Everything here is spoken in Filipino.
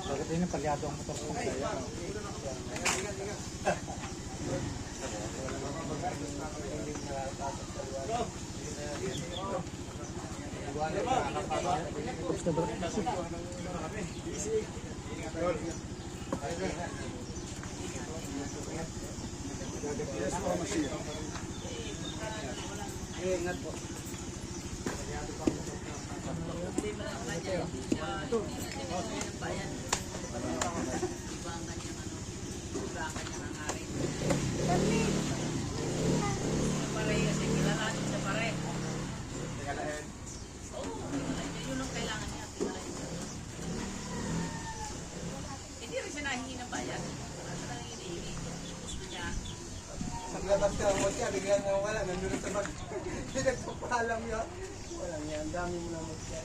Bakit yun yung palyado ang motor ko sa'yo? Ingat po. Naglabas ka mo siya, biglang wala, nandun sa bag. Hindi nagpapalam yun. Walang yan, dami mo na mo siya.